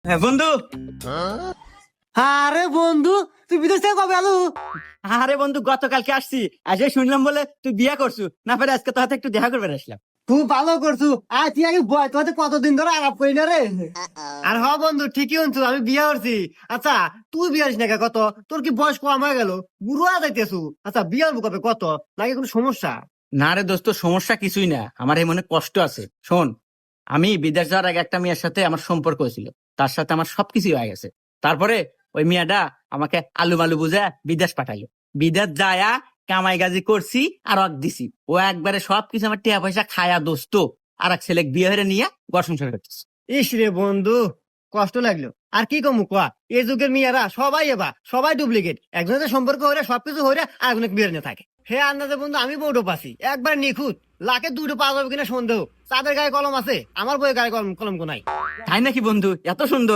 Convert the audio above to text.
হ্যাঁ বন্ধু। আরে বন্ধু, তুই বিদেশ থেকে কবে আলু? আরে বন্ধু, গতকালকে আসছি। আজকে শুনলাম বলে তুই বিয়ে করছু, না পারে আজকে তোর হাতে একটু দেখা করবে আসলাম। তুই ভালো করছু। আর তুই আগে বয়, তোর কতদিন ধরে আলাপ করি না রে। আর হ বন্ধু, ঠিকই শুনছু, আমি বিয়ে করছি। আচ্ছা, তুই বিয়ে হস না কে? কত তোর কি বয়স কম হয়ে গেল? বুড়ো হয়ে যাইতেছু। আচ্ছা, বিয়ে হবো কবে? কত নাকি কোনো সমস্যা? না রে দোস্ত, সমস্যা কিছুই না, আমার এই মনে কষ্ট আছে। শোন, আমি বিদেশ যাওয়ার আগে একটা মেয়ের সাথে আমার সম্পর্ক হয়েছিল, তার সাথে আমার সবকিছু হয়ে গেছে। তারপরে ওই মেয়েটা আমাকে আলু বালু বুঝে বিদেশ পাঠাইলো। বিদেশ যায়া কামাই গাজি করছি আর অক দিছি। ও একবারে সবকিছু আমার টিয়া পয়সা খায়া দোস্ত আর এক ছেলে বিয়ে হয়ে নিয়ে ঘর সংসার করতেছে। ইস রে বন্ধু, কষ্ট লাগলো। আর কি কমু কয়া, এই যুগের মেয়েরা সবাই সবাই ডুপ্লিকেট। একজনের সম্পর্ক হইলে সবকিছু হইলে আর একজনের বিয়ে নিয়ে থাকে। হে আন্দাজে বন্ধু, আমি বউটো পাচ্ছি একবার নিখুঁত। লাখে দুটো পাওয়া যাবে কিনা সন্দেহ। তাদের গায়ে কলম আছে, আমার বইয়ের গায়ে কলম কলম নাই। তাই নাকি বন্ধু? এত সুন্দর?